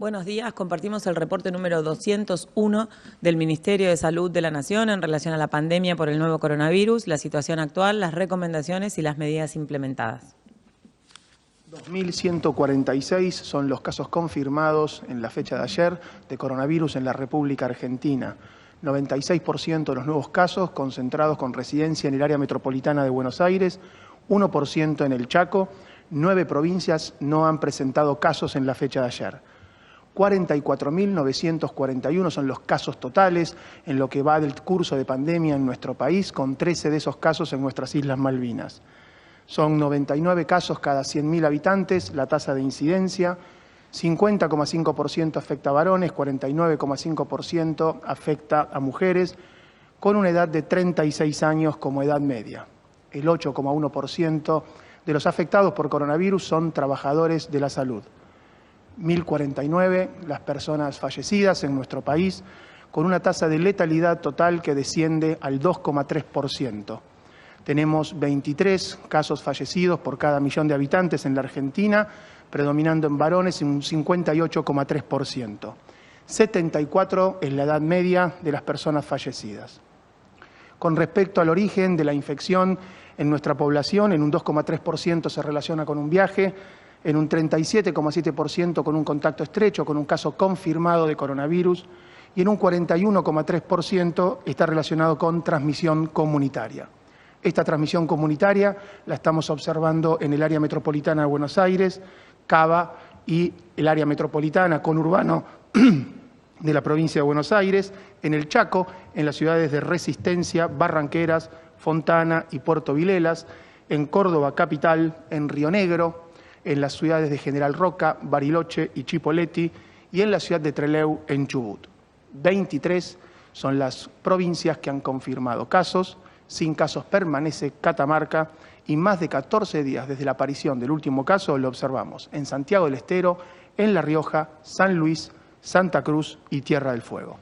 Buenos días, compartimos el reporte número 201 del Ministerio de Salud de la Nación en relación a la pandemia por el nuevo coronavirus, la situación actual, las recomendaciones y las medidas implementadas. 2.146 son los casos confirmados en la fecha de ayer de coronavirus en la República Argentina. 96% de los nuevos casos concentrados con residencia en el área metropolitana de Buenos Aires, 1% en el Chaco, 9 provincias no han presentado casos en la fecha de ayer. 44.941 son los casos totales en lo que va del curso de pandemia en nuestro país, con 13 de esos casos en nuestras Islas Malvinas. Son 99 casos cada 100.000 habitantes, la tasa de incidencia, 50,5% afecta a varones, 49,5% afecta a mujeres, con una edad de 36 años como edad media. El 8,1% de los afectados por coronavirus son trabajadores de la salud. 1.049 las personas fallecidas en nuestro país, con una tasa de letalidad total que desciende al 2,3%. Tenemos 23 casos fallecidos por cada millón de habitantes en la Argentina, predominando en varones en un 58,3%. 74 es la edad media de las personas fallecidas. Con respecto al origen de la infección en nuestra población, en un 2,3% se relaciona con un viaje, en un 37,7% con un contacto estrecho, con un caso confirmado de coronavirus, y en un 41,3% está relacionado con transmisión comunitaria. Esta transmisión comunitaria la estamos observando en el área metropolitana de Buenos Aires, Cava y el área metropolitana conurbano de la provincia de Buenos Aires, en el Chaco, en las ciudades de Resistencia, Barranqueras, Fontana y Puerto Vilelas, en Córdoba capital, en Río Negro, en las ciudades de General Roca, Bariloche y Chipoleti, y en la ciudad de Trelew, en Chubut. 23 son las provincias que han confirmado casos, sin casos permanece Catamarca, y más de 14 días desde la aparición del último caso lo observamos en Santiago del Estero, en La Rioja, San Luis, Santa Cruz y Tierra del Fuego.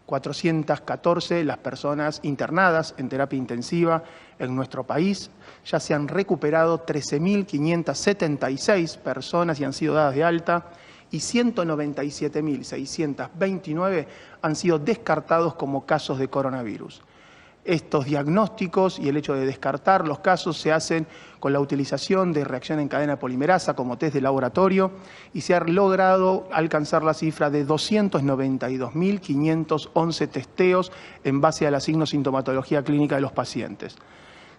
414 las personas internadas en terapia intensiva en nuestro país. Ya se han recuperado 13.576 personas y han sido dadas de alta, y 197.629 han sido descartados como casos de coronavirus. Estos diagnósticos y el hecho de descartar los casos se hacen con la utilización de reacción en cadena polimerasa como test de laboratorio, y se ha logrado alcanzar la cifra de 292.511 testeos en base a la signo-sintomatología clínica de los pacientes.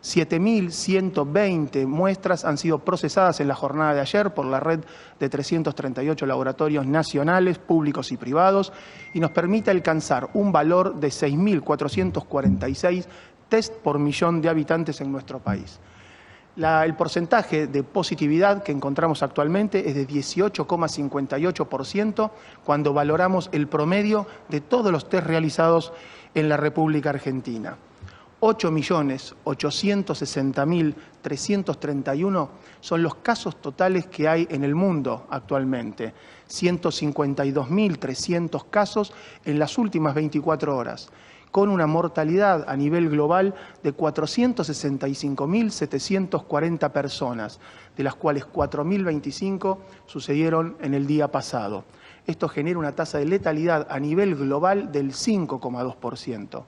7.120 muestras han sido procesadas en la jornada de ayer por la red de 338 laboratorios nacionales, públicos y privados, y nos permite alcanzar un valor de 6.446 test por millón de habitantes en nuestro país. El porcentaje de positividad que encontramos actualmente es de 18,58% cuando valoramos el promedio de todos los test realizados en la República Argentina. 8.860.331 son los casos totales que hay en el mundo actualmente. 152.300 casos en las últimas 24 horas, con una mortalidad a nivel global de 465.740 personas, de las cuales 4.025 sucedieron en el día pasado. Esto genera una tasa de letalidad a nivel global del 5,2%.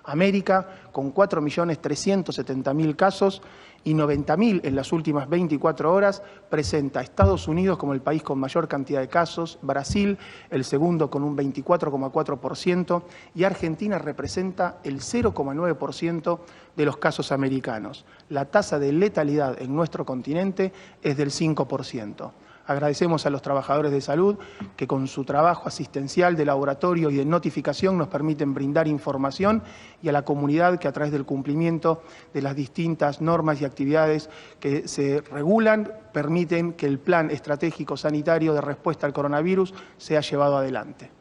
América, con 4.370.000 casos y 90.000 en las últimas 24 horas, presenta a Estados Unidos como el país con mayor cantidad de casos, Brasil el segundo con un 24,4% y Argentina representa el 0,9% de los casos americanos. La tasa de letalidad en nuestro continente es del 5%. Agradecemos a los trabajadores de salud que con su trabajo asistencial de laboratorio y de notificación nos permiten brindar información, y a la comunidad que a través del cumplimiento de las distintas normas y actividades que se regulan permiten que el plan estratégico sanitario de respuesta al coronavirus sea llevado adelante.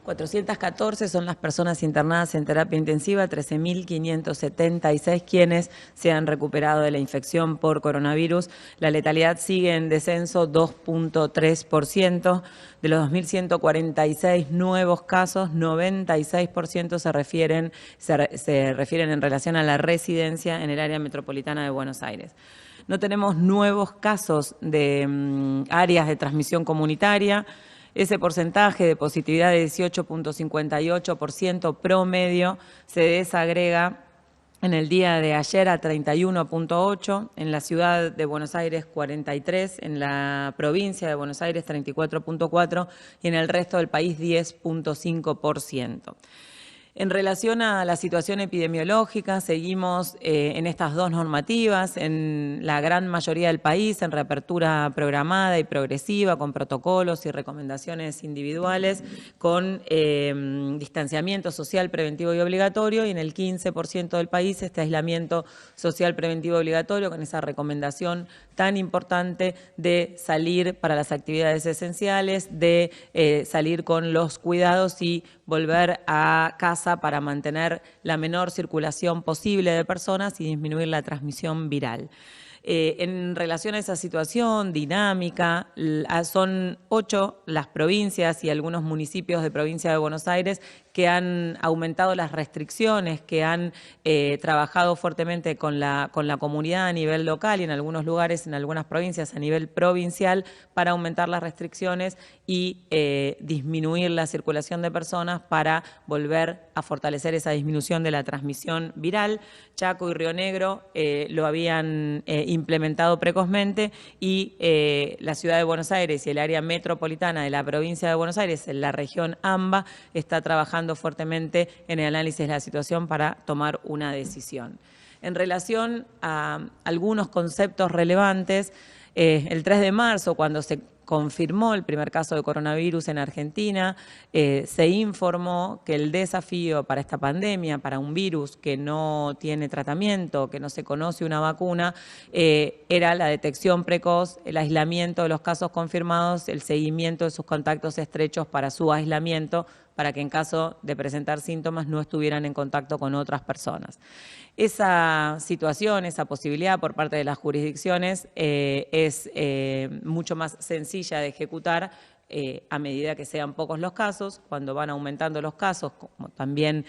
414 son las personas internadas en terapia intensiva, 13.576 quienes se han recuperado de la infección por coronavirus. La letalidad sigue en descenso, 2,3%. De los 2.146 nuevos casos, 96% se refieren en relación a la residencia en el área metropolitana de Buenos Aires. No tenemos nuevos casos de áreas de transmisión comunitaria. Ese porcentaje de positividad de 18.58% promedio se desagrega en el día de ayer a 31.8, en la ciudad de Buenos Aires 43, en la provincia de Buenos Aires 34.4 y en el resto del país 10.5%. En relación a la situación epidemiológica, seguimos en estas dos normativas, en la gran mayoría del país, en reapertura programada y progresiva, con protocolos y recomendaciones individuales, con distanciamiento social preventivo y obligatorio, y en el 15% del país este aislamiento social preventivo y obligatorio, con esa recomendación tan importante de salir para las actividades esenciales, de salir con los cuidados y volver a casa para mantener la menor circulación posible de personas y disminuir la transmisión viral. En relación a esa situación dinámica, son 8 las provincias y algunos municipios de provincia de Buenos Aires que han aumentado las restricciones, que han trabajado fuertemente con la comunidad a nivel local y en algunos lugares, en algunas provincias a nivel provincial, para aumentar las restricciones y disminuir la circulación de personas para volver a fortalecer esa disminución de la transmisión viral. Chaco y Río Negro lo habían implementado precozmente y la ciudad de Buenos Aires y el área metropolitana de la provincia de Buenos Aires, en la región AMBA, está trabajando fuertemente en el análisis de la situación para tomar una decisión. En relación a algunos conceptos relevantes, el 3 de marzo, cuando se confirmó el primer caso de coronavirus en Argentina, se informó que el desafío para esta pandemia, para un virus que no tiene tratamiento, que no se conoce una vacuna, era la detección precoz, el aislamiento de los casos confirmados, el seguimiento de sus contactos estrechos para su aislamiento, para que en caso de presentar síntomas no estuvieran en contacto con otras personas. Esa situación, esa posibilidad por parte de las jurisdicciones es mucho más sencilla de ejecutar a medida que sean pocos los casos. Cuando van aumentando los casos, como también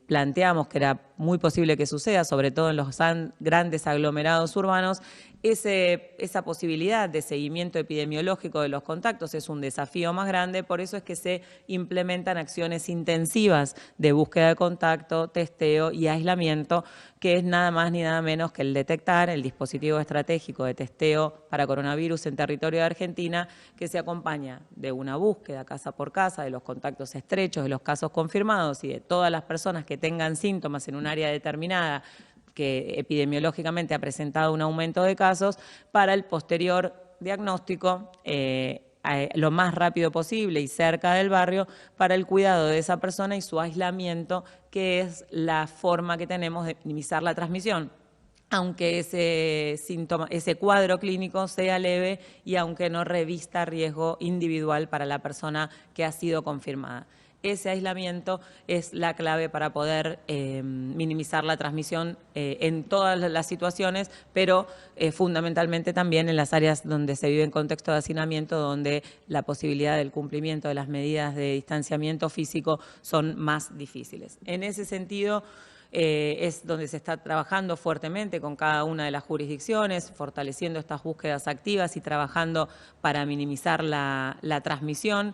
planteamos que era muy posible que suceda, sobre todo en los grandes aglomerados urbanos, esa posibilidad de seguimiento epidemiológico de los contactos es un desafío más grande. Por eso es que se implementan acciones intensivas de búsqueda de contacto, testeo y aislamiento, que es nada más ni nada menos que el detectar el dispositivo estratégico de testeo para coronavirus en territorio de Argentina, que se acompaña de una búsqueda casa por casa de los contactos estrechos, de los casos confirmados y de todas las personas que tengan síntomas en un área determinada que epidemiológicamente ha presentado un aumento de casos, para el posterior diagnóstico lo más rápido posible y cerca del barrio, para el cuidado de esa persona y su aislamiento, que es la forma que tenemos de minimizar la transmisión, aunque ese cuadro clínico sea leve y aunque no revista riesgo individual para la persona que ha sido confirmada. Ese aislamiento es la clave para poder minimizar la transmisión en todas las situaciones, pero fundamentalmente también en las áreas donde se vive en contexto de hacinamiento, donde la posibilidad del cumplimiento de las medidas de distanciamiento físico son más difíciles. En ese sentido, es donde se está trabajando fuertemente con cada una de las jurisdicciones, fortaleciendo estas búsquedas activas y trabajando para minimizar la transmisión.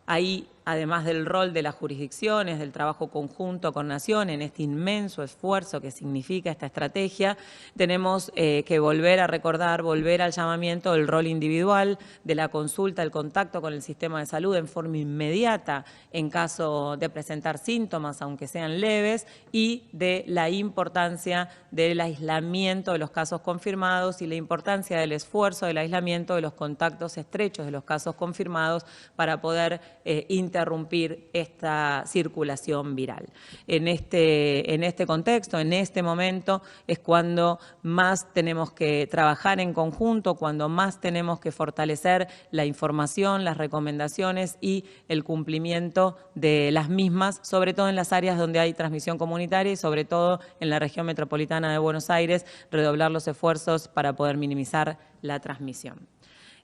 Ahí, además del rol de las jurisdicciones, del trabajo conjunto con Nación en este inmenso esfuerzo que significa esta estrategia, tenemos que volver a recordar, volver al llamamiento del rol individual, de la consulta, el contacto con el sistema de salud en forma inmediata en caso de presentar síntomas, aunque sean leves, y de la importancia del aislamiento de los casos confirmados y la importancia del esfuerzo del aislamiento de los contactos estrechos de los casos confirmados para poder interrumpir esta circulación viral. En este contexto, en este momento, es cuando más tenemos que trabajar en conjunto, cuando más tenemos que fortalecer la información, las recomendaciones y el cumplimiento de las mismas, sobre todo en las áreas donde hay transmisión comunitaria y sobre todo en la región metropolitana de Buenos Aires, redoblar los esfuerzos para poder minimizar la transmisión.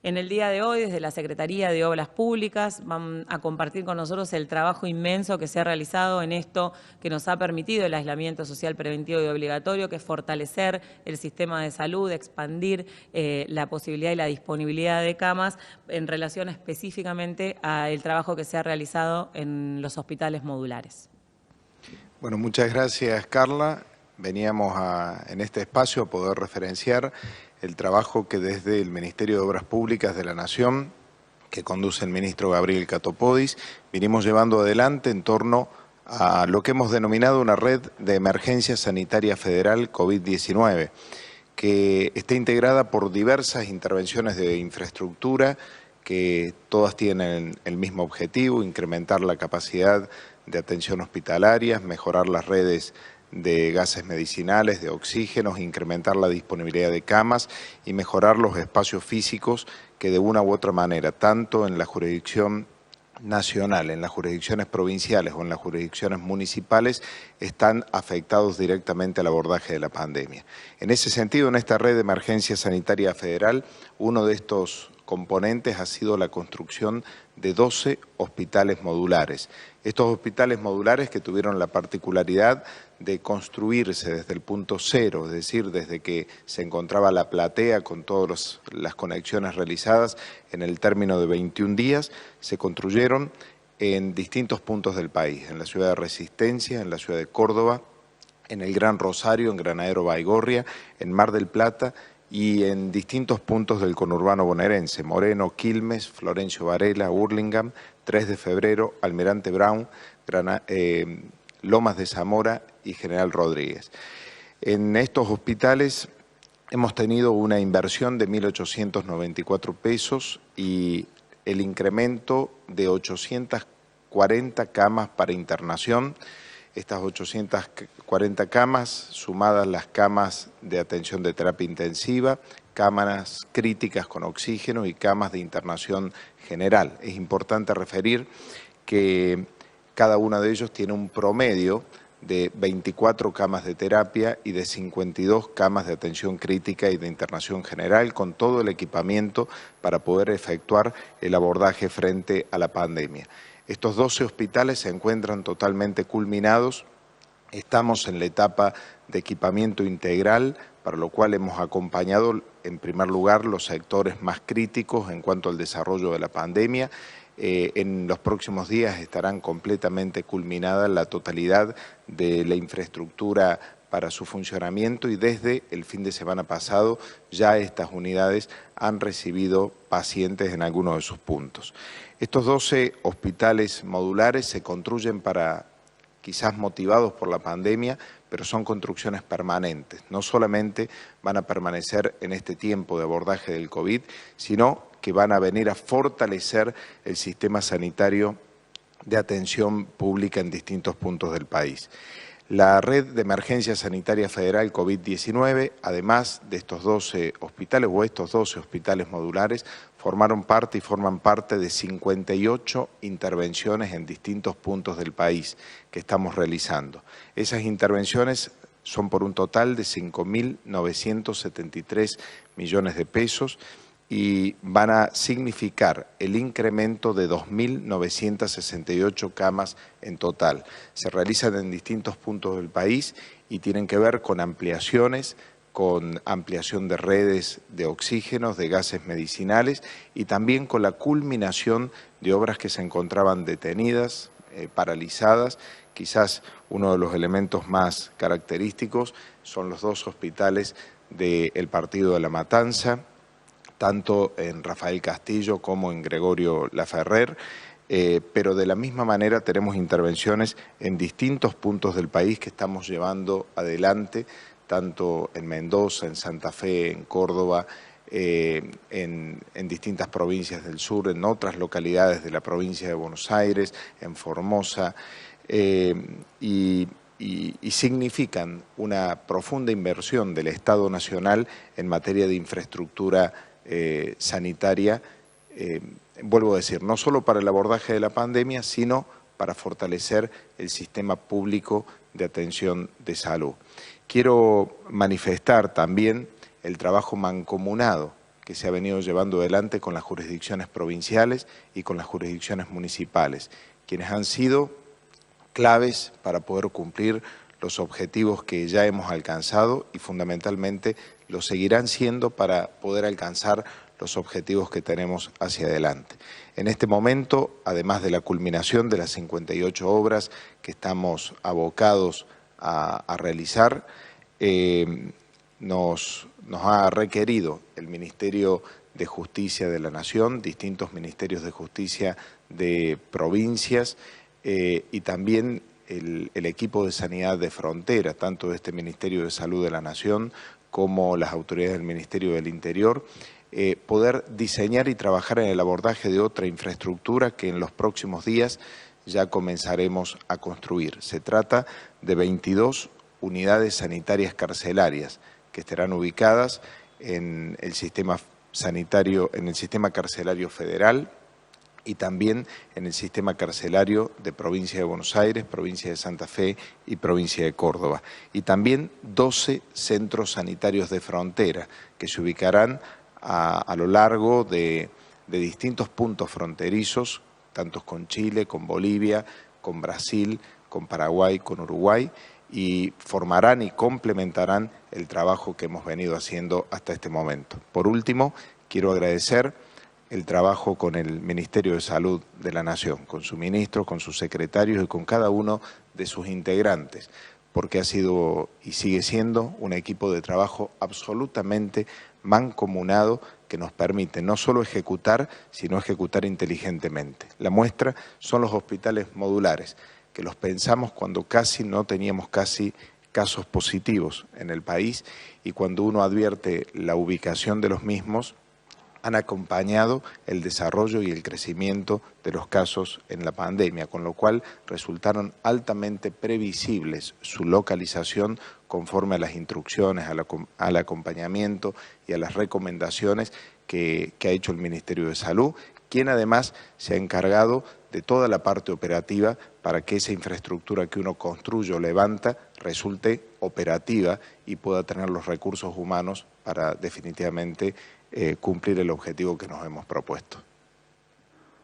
En el día de hoy, desde la Secretaría de Obras Públicas, van a compartir con nosotros el trabajo inmenso que se ha realizado en esto que nos ha permitido el aislamiento social preventivo y obligatorio, que es fortalecer el sistema de salud, expandir la posibilidad y la disponibilidad de camas en relación específicamente al trabajo que se ha realizado en los hospitales modulares. Bueno, muchas gracias, Carla. Veníamos en este espacio a poder referenciar el trabajo que desde el Ministerio de Obras Públicas de la Nación, que conduce el ministro Gabriel Catopodis, vinimos llevando adelante en torno a lo que hemos denominado una red de emergencia sanitaria federal COVID-19, que está integrada por diversas intervenciones de infraestructura que todas tienen el mismo objetivo: incrementar la capacidad de atención hospitalaria, mejorar las redes de gases medicinales, de oxígenos, incrementar la disponibilidad de camas y mejorar los espacios físicos que de una u otra manera, tanto en la jurisdicción nacional, en las jurisdicciones provinciales o en las jurisdicciones municipales, están afectados directamente al abordaje de la pandemia. En ese sentido, en esta red de emergencia sanitaria federal, uno de estos componentes ha sido la construcción de 12 hospitales modulares. Estos hospitales modulares que tuvieron la particularidad de construirse desde el punto cero, es decir, desde que se encontraba la platea con todas las conexiones realizadas en el término de 21 días, se construyeron en distintos puntos del país, en la ciudad de Resistencia, en la ciudad de Córdoba, en el Gran Rosario, en Granadero Baigorria, en Mar del Plata y en distintos puntos del conurbano bonaerense: Moreno, Quilmes, Florencio Varela, Hurlingham, 3 de Febrero, Almirante Brown, Lomas de Zamora y General Rodríguez. En estos hospitales hemos tenido una inversión de 1.894 pesos y el incremento de 840 camas para internación. Estas 840 camas, sumadas las camas de atención de terapia intensiva, cámaras críticas con oxígeno y camas de internación general. Es importante referir que cada uno de ellos tiene un promedio de 24 camas de terapia y de 52 camas de atención crítica y de internación general, con todo el equipamiento para poder efectuar el abordaje frente a la pandemia. Estos 12 hospitales se encuentran totalmente culminados. Estamos en la etapa de equipamiento integral, para lo cual hemos acompañado en primer lugar los sectores más críticos en cuanto al desarrollo de la pandemia. En los próximos días estarán completamente culminada la totalidad de la infraestructura para su funcionamiento y desde el fin de semana pasado ya estas unidades han recibido pacientes en algunos de sus puntos. Estos 12 hospitales modulares se construyen quizás motivados por la pandemia, pero son construcciones permanentes. No solamente van a permanecer en este tiempo de abordaje del COVID, sino que van a venir a fortalecer el sistema sanitario de atención pública en distintos puntos del país. La red de emergencia sanitaria federal COVID-19, además de estos 12 hospitales o estos 12 hospitales modulares, formaron parte y forman parte de 58 intervenciones en distintos puntos del país que estamos realizando. Esas intervenciones son por un total de 5.973 millones de pesos y van a significar el incremento de 2.968 camas en total. Se realizan en distintos puntos del país y tienen que ver con ampliaciones, con ampliación de redes de oxígenos, de gases medicinales y también con la culminación de obras que se encontraban detenidas, paralizadas. Quizás uno de los elementos más característicos son los 2 hospitales del partido de La Matanza, tanto en Rafael Castillo como en Gregorio Laferrer, pero de la misma manera tenemos intervenciones en distintos puntos del país que estamos llevando adelante, tanto en Mendoza, en Santa Fe, en Córdoba, en distintas provincias del sur, en otras localidades de la provincia de Buenos Aires, en Formosa, y significan una profunda inversión del Estado Nacional en materia de infraestructura sanitaria, vuelvo a decir, no solo para el abordaje de la pandemia, sino para fortalecer el sistema público de atención de salud. Quiero manifestar también el trabajo mancomunado que se ha venido llevando adelante con las jurisdicciones provinciales y con las jurisdicciones municipales, quienes han sido claves para poder cumplir los objetivos que ya hemos alcanzado y fundamentalmente lo seguirán siendo para poder alcanzar los objetivos que tenemos hacia adelante. En este momento, además de la culminación de las 58 obras que estamos abocados a realizar, nos ha requerido el Ministerio de Justicia de la Nación, distintos ministerios de justicia de provincias y también el equipo de sanidad de frontera, tanto de este Ministerio de Salud de la Nación como las autoridades del Ministerio del Interior, poder diseñar y trabajar en el abordaje de otra infraestructura que en los próximos días ya comenzaremos a construir. Se trata de 22 unidades sanitarias carcelarias que estarán ubicadas en el sistema sanitario, en el sistema carcelario federal y también en el sistema carcelario de Provincia de Buenos Aires, Provincia de Santa Fe y Provincia de Córdoba. Y también 12 centros sanitarios de frontera que se ubicarán a lo largo de distintos puntos fronterizos, tanto con Chile, con Bolivia, con Brasil, con Paraguay, con Uruguay, y formarán y complementarán el trabajo que hemos venido haciendo hasta este momento. Por último, quiero agradecer el trabajo con el Ministerio de Salud de la Nación, con su ministro, con sus secretarios y con cada uno de sus integrantes, porque ha sido y sigue siendo un equipo de trabajo absolutamente mancomunado que nos permite no solo ejecutar, sino ejecutar inteligentemente. La muestra son los hospitales modulares, que los pensamos cuando casi no teníamos casos positivos en el país y cuando uno advierte la ubicación de los mismos, han acompañado el desarrollo y el crecimiento de los casos en la pandemia, con lo cual resultaron altamente previsibles su localización conforme a las instrucciones, al acompañamiento y a las recomendaciones que ha hecho el Ministerio de Salud, quien además se ha encargado de toda la parte operativa para que esa infraestructura que uno construye o levanta resulte operativa y pueda tener los recursos humanos para definitivamente cumplir el objetivo que nos hemos propuesto.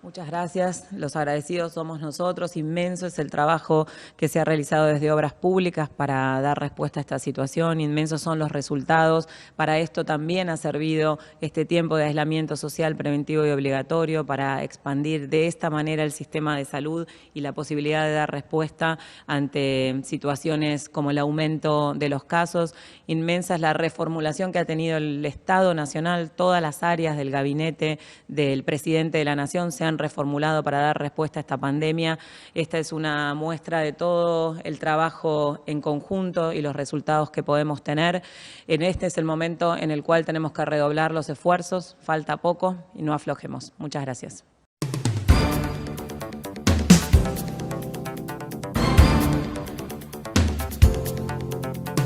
Muchas gracias. Los agradecidos somos nosotros. Inmenso es el trabajo que se ha realizado desde Obras Públicas para dar respuesta a esta situación. Inmensos son los resultados. Para esto también ha servido este tiempo de aislamiento social preventivo y obligatorio para expandir de esta manera el sistema de salud y la posibilidad de dar respuesta ante situaciones como el aumento de los casos. Inmensa es la reformulación que ha tenido el Estado Nacional. Todas las áreas del gabinete del presidente de la Nación se han reformulado para dar respuesta a esta pandemia. Esta es una muestra de todo el trabajo en conjunto y los resultados que podemos tener. Este es el momento en el cual tenemos que redoblar los esfuerzos, falta poco y no aflojemos. Muchas gracias.